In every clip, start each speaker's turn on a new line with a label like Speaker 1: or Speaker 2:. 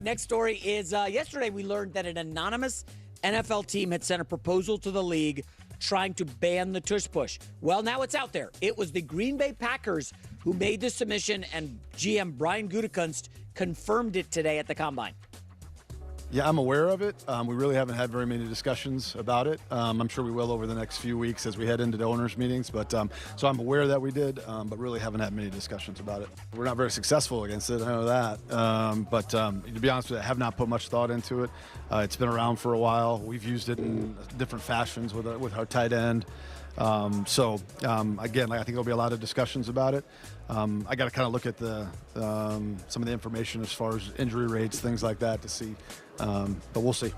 Speaker 1: Next story is yesterday we learned that an anonymous NFL team had sent a proposal to the league trying to ban the tush push. Well, now it's out there. It was the Green Bay Packers who made the submission, and GM Brian Gutekunst confirmed it today at the Combine.
Speaker 2: Yeah, I'm aware of it. We really haven't had very many discussions about it. I'm sure we will over the next few weeks as we head into the owners' meetings. But so I'm aware that we did, but really haven't had many discussions about it. We're not very successful against it. I know that. But to be honest with you, I have not put much thought into it. It's been around for a while. We've used it in different fashions with our tight end. Again, I think there'll be a lot of discussions about it. I got to kind of look at some of the information as far as injury rates, things like that to see. But we'll see.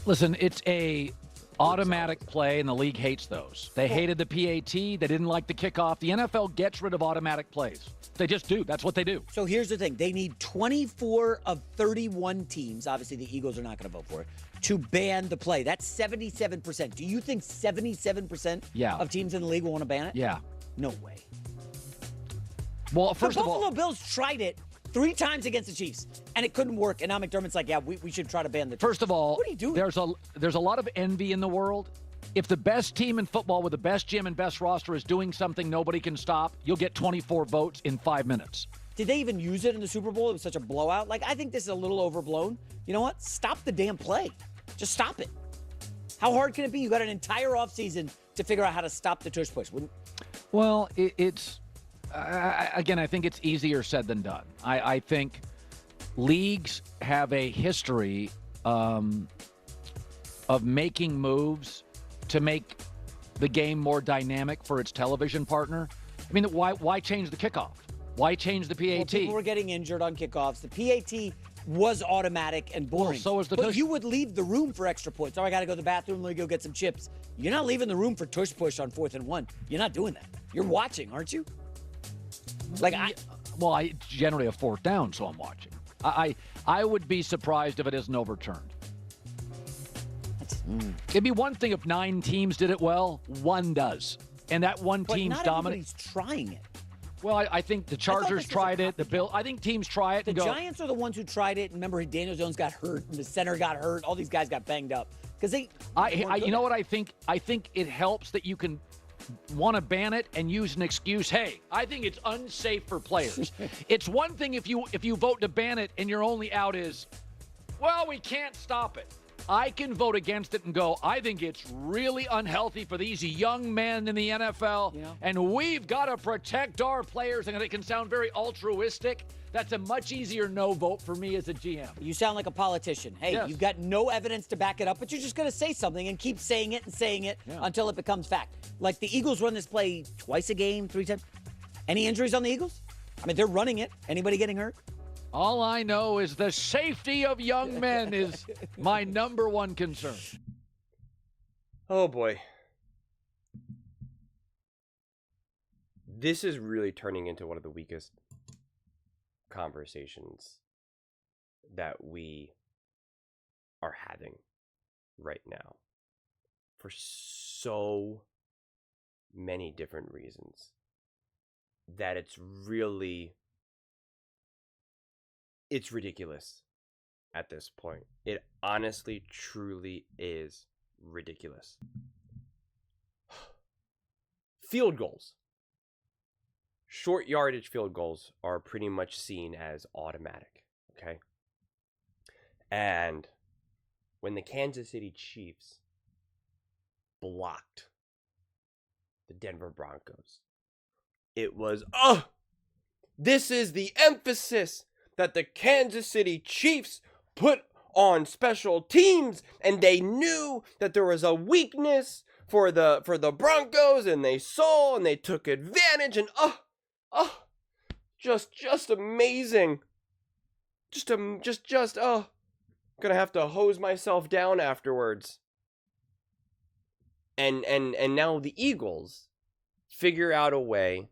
Speaker 3: Listen, it's a automatic play, and the league hates those. They hated the PAT. They didn't like the kickoff. The NFL gets rid of automatic plays. They just do. That's what they do.
Speaker 1: So here's the thing. They need 24 of 31 teams, obviously the Eagles are not going to vote for it, to ban the play. That's 77%. Do you think 77% of teams in the league will want to ban it?
Speaker 3: Yeah.
Speaker 1: No way.
Speaker 3: Well, first
Speaker 1: the
Speaker 3: of all,
Speaker 1: Buffalo Bills tried it 3 times against the Chiefs, and it couldn't work. And now McDermott's like, yeah, we should try to ban the Chiefs.
Speaker 3: First of all,
Speaker 1: what are you doing?
Speaker 3: There's a lot of envy in the world. If the best team in football with the best gym and best roster is doing something nobody can stop, you'll get 24 votes in 5 minutes.
Speaker 1: Did they even use it in the Super Bowl? It was such a blowout. Like, I think this is a little overblown. You know what? Stop the damn play. Just stop it. How hard can it be? You got an entire offseason to figure out how to stop the tush push.
Speaker 3: Well, again, I think it's easier said than done. I think leagues have a history of making moves to make the game more dynamic for its television partner. I mean, why change the kickoff? Why change the PAT?
Speaker 1: Well, people were getting injured on kickoffs. The PAT was automatic and boring.
Speaker 3: Well, so was the
Speaker 1: tush.
Speaker 3: tush.
Speaker 1: You would leave the room for extra points. Oh, I got to go to the bathroom. Let me go get some chips. You're not leaving the room for tush push on 4th and 1. You're not doing that. You're watching, aren't you?
Speaker 3: I generally have 4th down, so I'm watching. I would be surprised if it isn't overturned. It'd be one thing if 9 teams did it well. One does, and that one team's dominant.
Speaker 1: Everybody's trying it.
Speaker 3: Well, I think the Chargers tried it. The Bill. I think teams try it.
Speaker 1: The Giants are the ones who tried it. Remember, Daniel Jones got hurt, and the center got hurt. All these guys got banged up because they.
Speaker 3: You know what I think? I think it helps that you can want to ban it and use an excuse. Hey, I think it's unsafe for players. It's one thing if you vote to ban it and your only out is, well, we can't stop it. I can vote against it and go, I think it's really unhealthy for these young men in the NFL, and we've got to protect our players. And it can sound very altruistic. That's a much easier no vote for me as a GM.
Speaker 1: You sound like a politician. Hey, You've got no evidence to back it up, but you're just going to say something and keep saying it until it becomes fact. Like the Eagles run this play twice a game, 3 times. Any injuries on the Eagles? I mean, they're running it. Anybody getting hurt?
Speaker 3: All I know is the safety of young men is my number one concern.
Speaker 4: Oh, boy. This is really turning into one of the weakest conversations that we are having right now for so many different reasons that it's ridiculous at this point. It honestly, truly is ridiculous. Field goals. Short yardage field goals are pretty much seen as automatic, okay? And when the Kansas City Chiefs blocked the Denver Broncos, it was, this is the emphasis that the Kansas City Chiefs put on special teams, and they knew that there was a weakness for the Broncos, and they saw and they took advantage, and just amazing. Gonna have to hose myself down afterwards. And now the Eagles figure out a way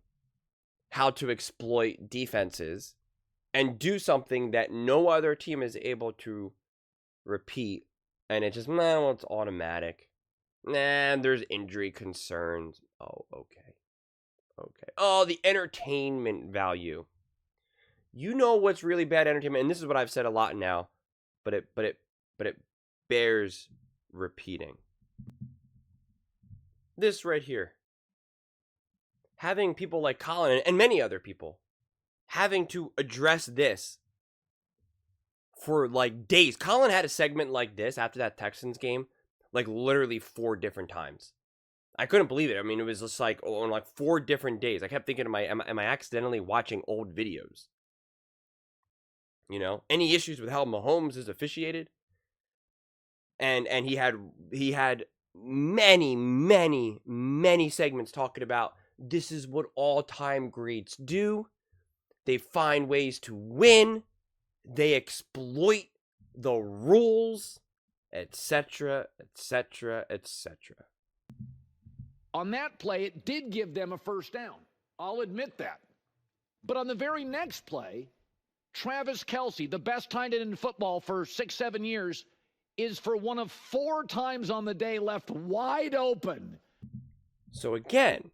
Speaker 4: how to exploit defenses and do something that no other team is able to repeat. And it's just, it's automatic. There's injury concerns. Oh, okay. Oh, the entertainment value. You know what's really bad entertainment, and this is what I've said a lot now. but it bears repeating. This right here. Having people like Colin and many other people having to address this for like days. Colin had a segment like this after that Texans game, like literally 4 different times. I couldn't believe it. I mean, it was just like on like 4 different days. I kept thinking, am I accidentally watching old videos? You know, any issues with how Mahomes is officiated? And he had many segments talking about this is what all-time greats do. They find ways to win. They exploit the rules, etc., etc., etc.
Speaker 3: On that play, it did give them a first down. I'll admit that. But on the very next play, Travis Kelce, the best tight end in football for 6-7 years, is for one of 4 times on the day left wide open.
Speaker 4: So again,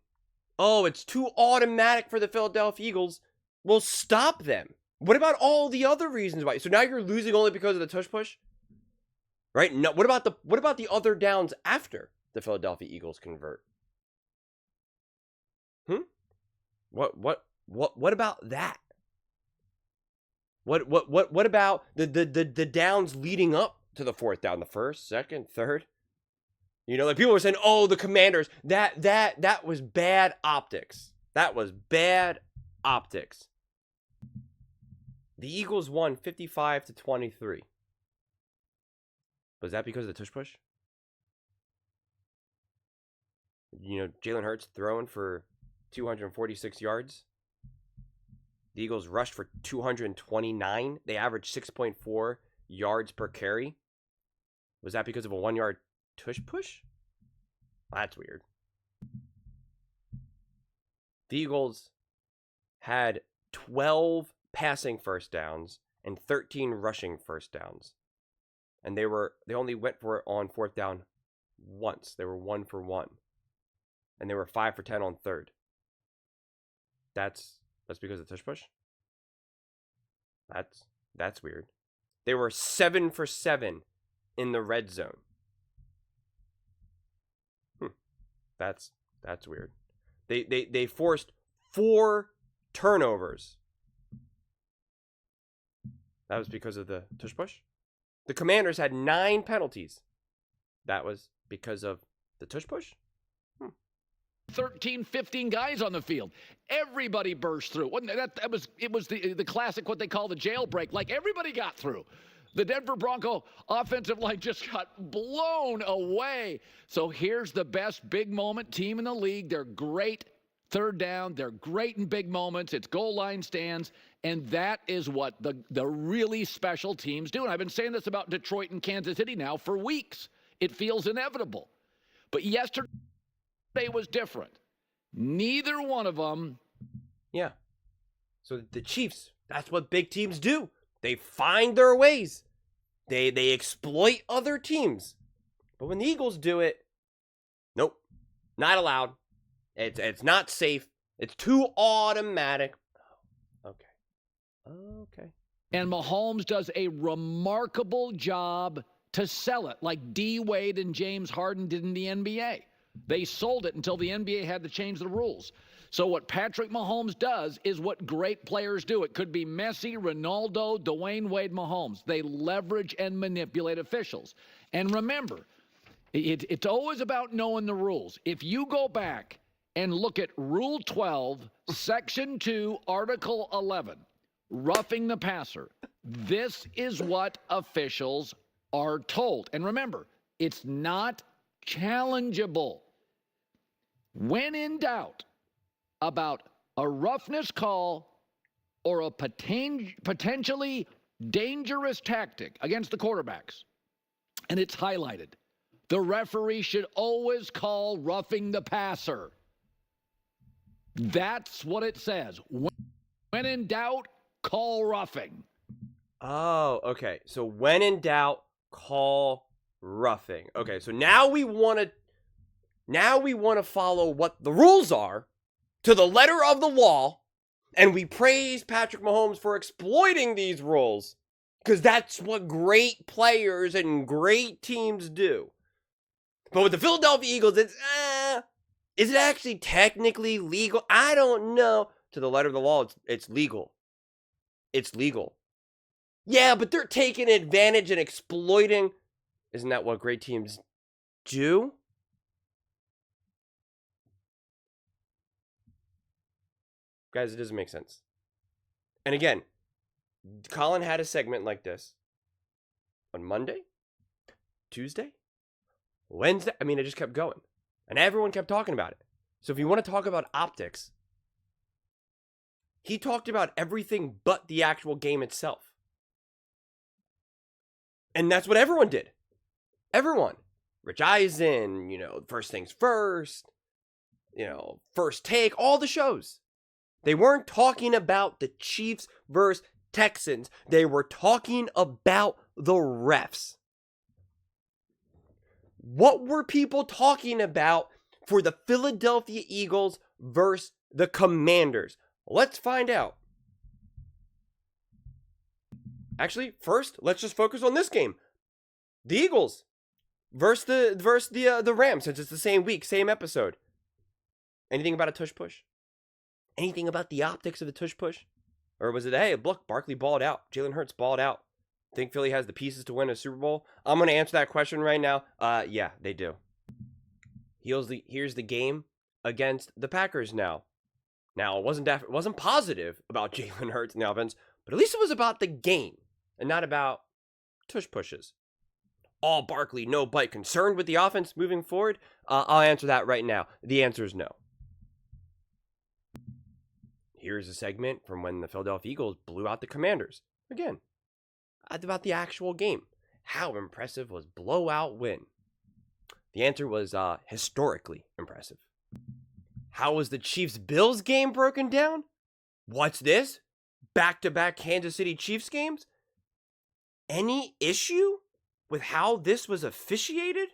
Speaker 4: it's too automatic for the Philadelphia Eagles. Well, stop them. What about all the other reasons why? So now you're losing only because of the tush push? Right? No, what about the other downs after the Philadelphia Eagles convert? What about that? What about the downs leading up to the 4th down, the 1st, 2nd, 3rd? You know, like people were saying, "Oh, the Commanders, that was bad optics. That was bad optics." The Eagles won 55-23. Was that because of the tush push? You know, Jalen Hurts throwing for 246 yards. The Eagles rushed for 229. They averaged 6.4 yards per carry. Was that because of a 1-yard tush push? That's weird. The Eagles had 12 passing first downs and 13 rushing first downs. And they only went for it on 4th down once. They were 1 for 1. And they were 5 for 10 on 3rd. That's because of the tush push? That's weird. They were 7 for 7 in the red zone. That's weird. They forced 4 turnovers. That was because of the tush push? The Commanders had 9 penalties. That was because of the tush push?
Speaker 3: 13, 15 guys on the field. Everybody burst through. It was the classic, what they call the jailbreak. Like, everybody got through. The Denver Bronco offensive line just got blown away. So here's the best big moment team in the league. They're great 3rd down. They're great in big moments. It's goal line stands. And that is what the really special teams do. And I've been saying this about Detroit and Kansas City now for weeks. It feels inevitable. But yesterday was different. Neither one of them.
Speaker 4: Yeah. So the Chiefs, that's what big teams do. They find their ways. They exploit other teams. But when the Eagles do it, nope, not allowed. It's not safe. It's too automatic. Okay.
Speaker 3: And Mahomes does a remarkable job to sell it, like D. Wade and James Harden did in the NBA. They sold it until the NBA had to change the rules. So what Patrick Mahomes does is what great players do. It could be Messi, Ronaldo, Dwayne Wade, Mahomes. They leverage and manipulate officials. And remember, it's always about knowing the rules. If you go back and look at Rule 12, Section 2, Article 11, roughing the passer, this is what officials are told. And remember, it's not challengeable. When in doubt about a roughness call or a potentially dangerous tactic against the quarterbacks, and it's highlighted, the referee should always call roughing the passer. That's what it says. When in doubt, call roughing.
Speaker 4: Oh, okay. So when in doubt, call roughing. Okay, so now we want to follow what the rules are to the letter of the law, and we praise Patrick Mahomes for exploiting these rules. Because that's what great players and great teams do. But with the Philadelphia Eagles, it's, is it actually technically legal? I don't know. To the letter of the law, it's legal. It's legal. Yeah, but they're taking advantage and exploiting. Isn't that what great teams do? Guys, it doesn't make sense. And again, Colin had a segment like this on Monday, Tuesday, Wednesday. I mean, it just kept going. And everyone kept talking about it. So if you want to talk about optics, he talked about everything but the actual game itself. And that's what everyone did. Everyone. Rich Eisen, First Things First, First Take, all the shows. They weren't talking about the Chiefs versus Texans. They were talking about the refs. What were people talking about for the Philadelphia Eagles versus the Commanders? Let's find out. Actually, first, let's just focus on this game. The Eagles versus the Rams, since it's the same week, same episode. Anything about a tush push? Anything about the optics of the tush push? Or was it, hey, look, Barkley balled out. Jalen Hurts balled out. Think Philly has the pieces to win a Super Bowl? I'm going to answer that question right now. Yeah, they do. Here's the game against the Packers now. Now, it wasn't positive about Jalen Hurts and the offense, but at least it was about the game and not about tush pushes. All Barkley, no bite. Concerned with the offense moving forward? I'll answer that right now. The answer is no. Here's a segment from when the Philadelphia Eagles blew out the Commanders. Again, about the actual game. How impressive was blowout win? The answer was historically impressive. How was the Chiefs-Bills game broken down? What's this? Back-to-back Kansas City Chiefs games? Any issue with how this was officiated?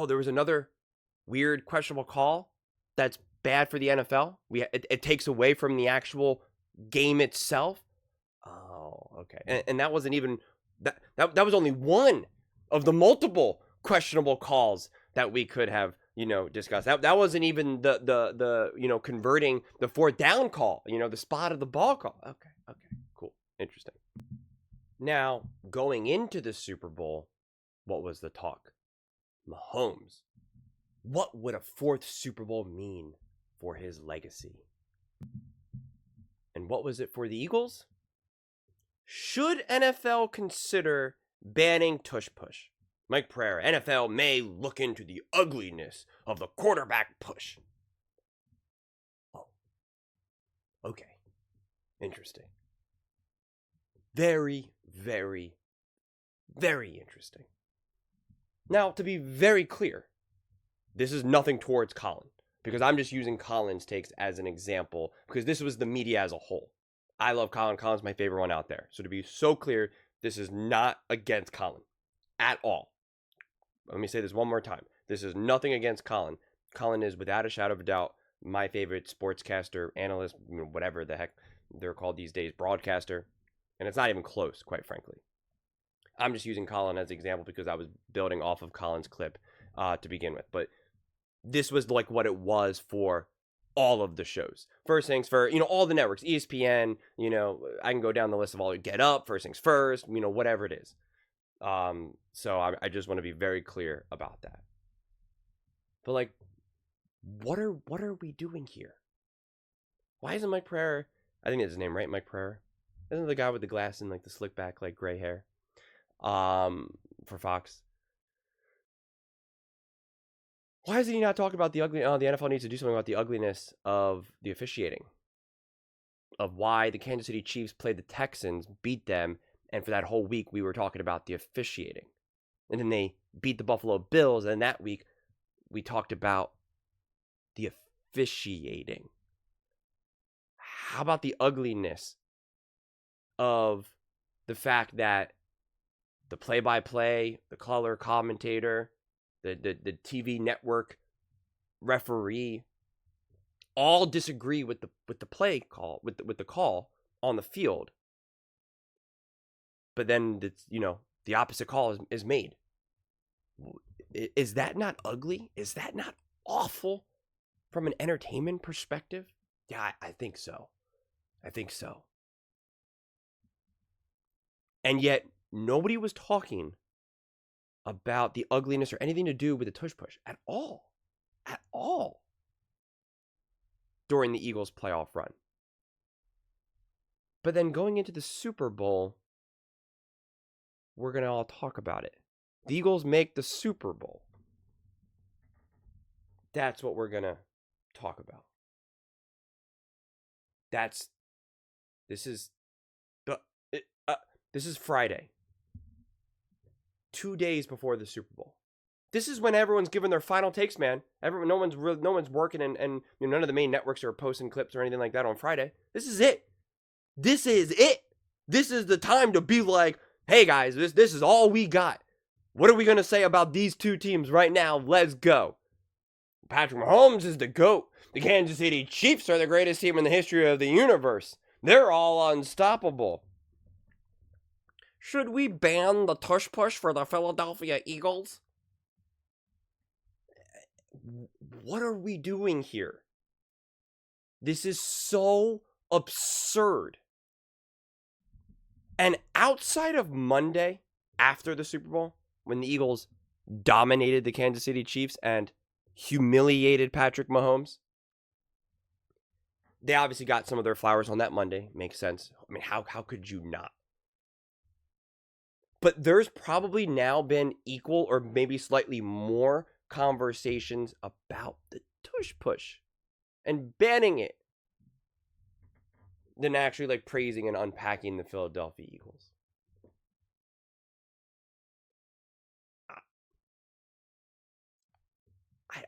Speaker 4: There was another weird questionable call that's bad for the NFL. It takes away from the actual game itself. Oh, okay. And that wasn't even that was only one of the multiple questionable calls that we could have, discussed. That wasn't even the converting the fourth down call, the spot of the ball call. Okay, cool. Interesting. Now, going into the Super Bowl, what was the talk? Mahomes. What would a fourth Super Bowl mean for his legacy? And what was it for the Eagles? Should NFL consider banning tush push? Mike Pereira, NFL may look into the ugliness of the quarterback push. Oh, okay. Interesting. Very, very, very interesting. Now, to be very clear, this is nothing towards Colin, because I'm just using Colin's takes as an example, because this was the media as a whole. I love Colin. Colin's my favorite one out there. So to be so clear, this is not against Colin at all. Let me say this one more time. This is nothing against Colin. Colin is, without a shadow of a doubt, my favorite sportscaster, analyst, whatever the heck they're called these days, broadcaster. And it's not even close, quite frankly. I'm just using Colin as an example because I was building off of Colin's clip to begin with. But this was like what it was for all of the shows. First Things First, all the networks, ESPN, I can go down the list of all Get Up, First Things First, whatever it is. So I just want to be very clear about that. But what are we doing here? Why isn't Mike Pereira, I think that's his name, right? Mike Pereira? Isn't the guy with the glass and the slick back, gray hair? For Fox. Why is he not talking about the ugly? The NFL needs to do something about the ugliness of the officiating. Of why the Kansas City Chiefs played the Texans, beat them, and for that whole week we were talking about the officiating. And then they beat the Buffalo Bills, and that week we talked about the officiating. How about the ugliness of the fact that the play-by-play, the color commentator, the TV network referee all disagree with the play call, with the call on the field. But then, the opposite call is made. Is that not ugly? Is that not awful from an entertainment perspective? Yeah, I think so. I think so. And yet, nobody was talking about the ugliness or anything to do with the tush push at all. At all. During the Eagles' playoff run. But then going into the Super Bowl, we're going to all talk about it. The Eagles make the Super Bowl. That's what we're going to talk about. This is Friday. 2 days before the Super Bowl. This is when everyone's giving their final takes, man. No one's working, and none of the main networks are posting clips or anything like that on Friday. This is it. This is it. This is the time to be like, hey guys, this is all we got. What are we gonna say about these two teams right now? Let's go. Patrick Mahomes is the GOAT. The Kansas City Chiefs are the greatest team in the history of the universe. They're all unstoppable. Should we ban the tush push for the Philadelphia Eagles? What are we doing here? This is so absurd. And outside of Monday, after the Super Bowl, when the Eagles dominated the Kansas City Chiefs and humiliated Patrick Mahomes, they obviously got some of their flowers on that Monday. Makes sense. I mean, how could you not? But there's probably now been equal or maybe slightly more conversations about the tush push and banning it than actually like praising and unpacking the Philadelphia Eagles.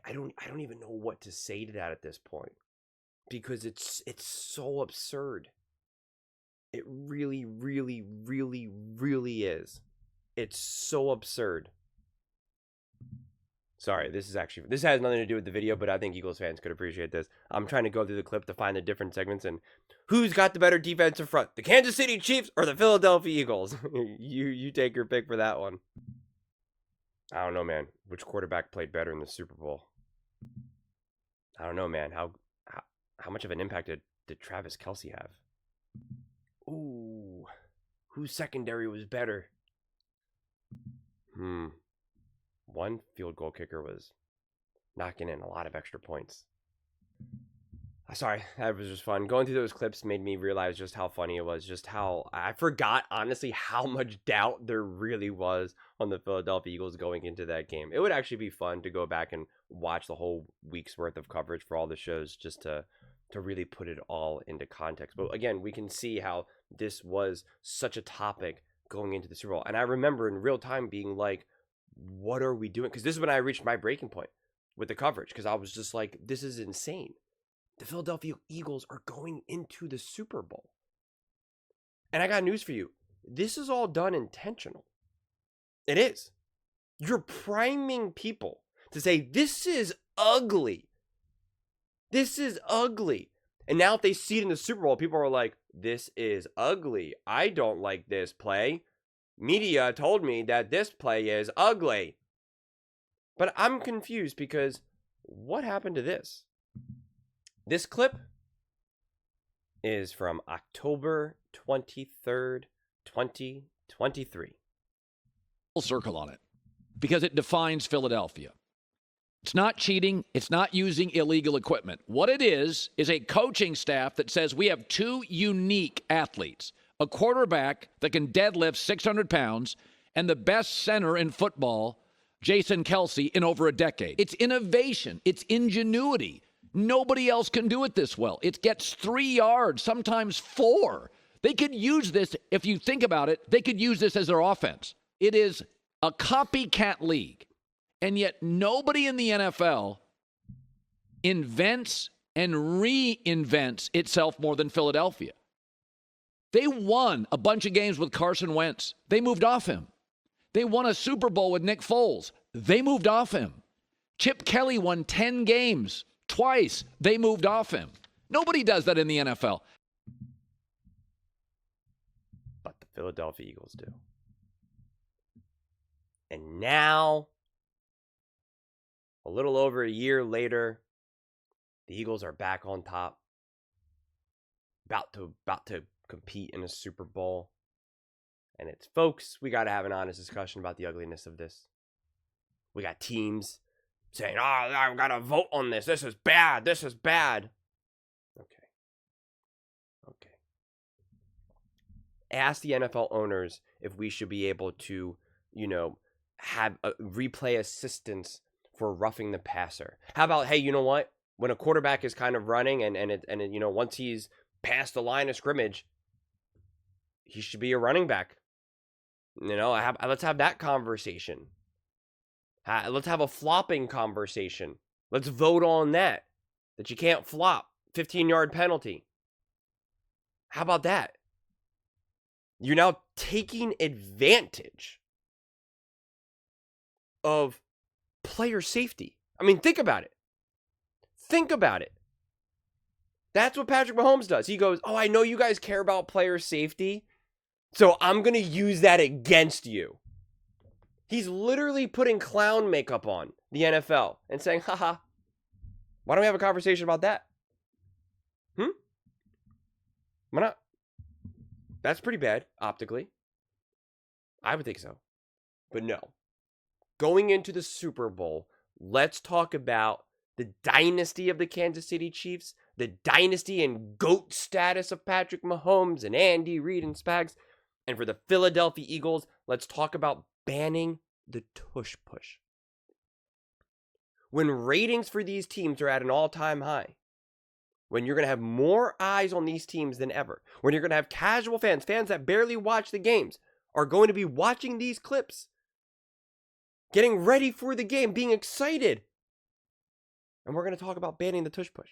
Speaker 4: I don't even know what to say to that at this point, because it's so absurd. It really, really, really, really is. It's so absurd. Sorry, this has nothing to do with the video, but I think Eagles fans could appreciate this. I'm trying to go through the clip to find the different segments and who's got the better defensive front, the Kansas City Chiefs or the Philadelphia Eagles. You take your pick for that one. I don't know, man. Which quarterback played better in the Super Bowl? I don't know, man. How much of an impact did Travis Kelce have? Ooh, whose secondary was better? One field goal kicker was knocking in a lot of extra points. Sorry, that was just fun. Going through those clips made me realize just how funny it was. Just how I forgot, honestly, how much doubt there really was on the Philadelphia Eagles going into that game. It would actually be fun to go back and watch the whole week's worth of coverage for all the shows just to really put it all into context. But again, we can see how this was such a topic going into the Super Bowl. And I remember in real time being like, what are we doing? Because this is when I reached my breaking point with the coverage, because I was just like, this is insane. The Philadelphia Eagles are going into the Super Bowl. And I got news for you. This is all done intentional. It is. You're priming people to say, this is ugly. This is ugly. And now if they see it in the Super Bowl, people are like, this is ugly. I don't like this play. Media told me that this play is ugly. But I'm confused because what happened to this? This clip is from October 23rd, 2023.
Speaker 3: Full circle on it because it defines Philadelphia. It's not cheating. It's not using illegal equipment. What it is a coaching staff that says we have two unique athletes, a quarterback that can deadlift 600 pounds and the best center in football, Jason Kelce, in over a decade. It's innovation. It's ingenuity. Nobody else can do it this well. It gets 3 yards, sometimes 4. They could use this, if you think about it, they could use this as their offense. It is a copycat league. And yet nobody in the NFL invents and reinvents itself more than Philadelphia. They won a bunch of games with Carson Wentz. They moved off him. They won a Super Bowl with Nick Foles. They moved off him. Chip Kelly won 10 games. Twice, they moved off him. Nobody does that in the NFL.
Speaker 4: Philadelphia Eagles do. And now, a little over a year later, the Eagles are back on top, about to compete in a Super Bowl. And it's, folks, we got to have an honest discussion about the ugliness of this. We got teams saying, I've got to vote on this. This is bad. This is bad. Okay. Ask the NFL owners if we should be able to, have a replay assistance for roughing the passer. How about, hey, you know what? When a quarterback is kind of running and once he's past the line of scrimmage, he should be a running back. Let's have that conversation. Let's have a flopping conversation. Let's vote on that you can't flop. 15-yard penalty. How about that? You're now taking advantage of player safety. I mean, think about it. That's what Patrick Mahomes does. He goes, I know you guys care about player safety, so I'm going to use that against you. He's literally putting clown makeup on the NFL and saying, haha, why don't we have a conversation about that? Why not? That's pretty bad, optically. I would think so. But no. Going into the Super Bowl, let's talk about the dynasty of the Kansas City Chiefs, the dynasty and GOAT status of Patrick Mahomes and Andy Reid and Spags. And for the Philadelphia Eagles, let's talk about banning the tush push. When ratings for these teams are at an all-time high, when you're going to have more eyes on these teams than ever, when you're going to have casual fans that barely watch the games, are going to be watching these clips, getting ready for the game, being excited. And we're going to talk about banning the tush push.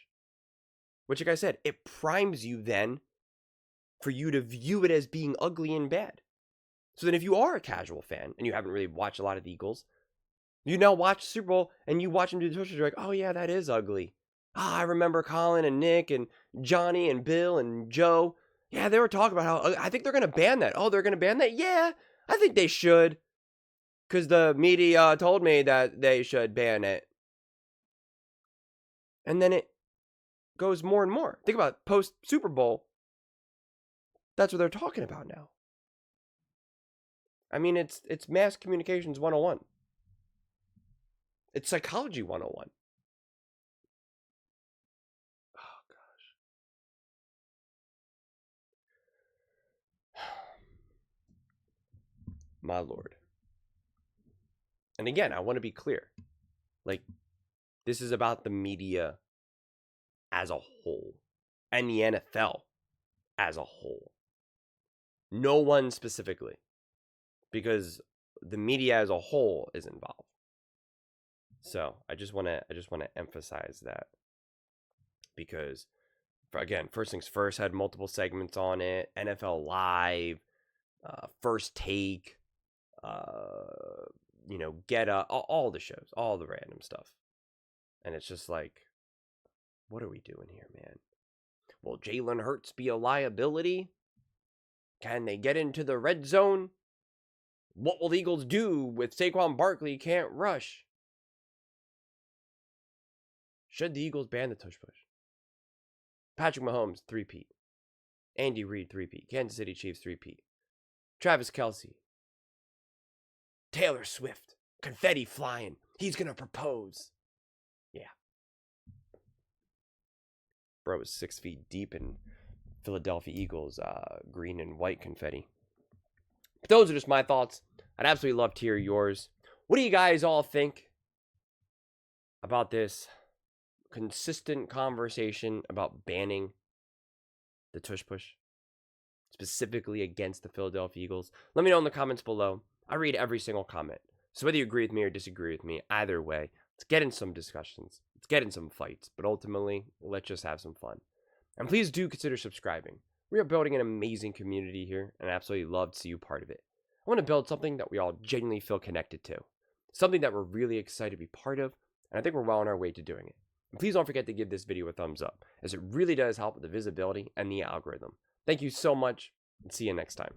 Speaker 4: Which, like I said, it primes you then for you to view it as being ugly and bad. So then if you are a casual fan and you haven't really watched a lot of the Eagles, you now watch the Super Bowl and you watch them do the tush push, you're like, oh yeah, that is ugly. I remember Colin and Nick and Johnny and Bill and Joe. Yeah, they were talking about how, I think they're going to ban that. Oh, they're going to ban that? Yeah, I think they should. Because the media told me that they should ban it. And then it goes more and more. Think about it, post-Super Bowl. That's what they're talking about now. I mean, it's mass communications 101. It's psychology 101. My Lord. And again, I want to be clear. This is about the media as a whole and the NFL as a whole. No one specifically, because the media as a whole is involved. So I just want to emphasize that, because again, First Things First had multiple segments on it. NFL Live, First Take, Get Up, all the shows, all the random stuff. And it's just like, what are we doing here, man? Will Jalen Hurts be a liability? Can they get into the red zone? What will the Eagles do with Saquon Barkley can't rush? Should the Eagles ban the tush push? Patrick Mahomes, 3-peat. Andy Reid, 3-peat. Kansas City Chiefs, 3-peat. Travis Kelce. Taylor Swift. Confetti flying. He's going to propose. Yeah. Bro is 6 feet deep in Philadelphia Eagles green and white confetti. But those are just my thoughts. I'd absolutely love to hear yours. What do you guys all think about this consistent conversation about banning the tush push, specifically against the Philadelphia Eagles? Let me know in the comments below. I read every single comment. So whether you agree with me or disagree with me, either way, let's get in some discussions. Let's get in some fights. But ultimately, let's just have some fun. And please do consider subscribing. We are building an amazing community here, and I absolutely love to see you part of it. I want to build something that we all genuinely feel connected to. Something that we're really excited to be part of, and I think we're well on our way to doing it. And please don't forget to give this video a thumbs up, as it really does help with the visibility and the algorithm. Thank you so much, and see you next time.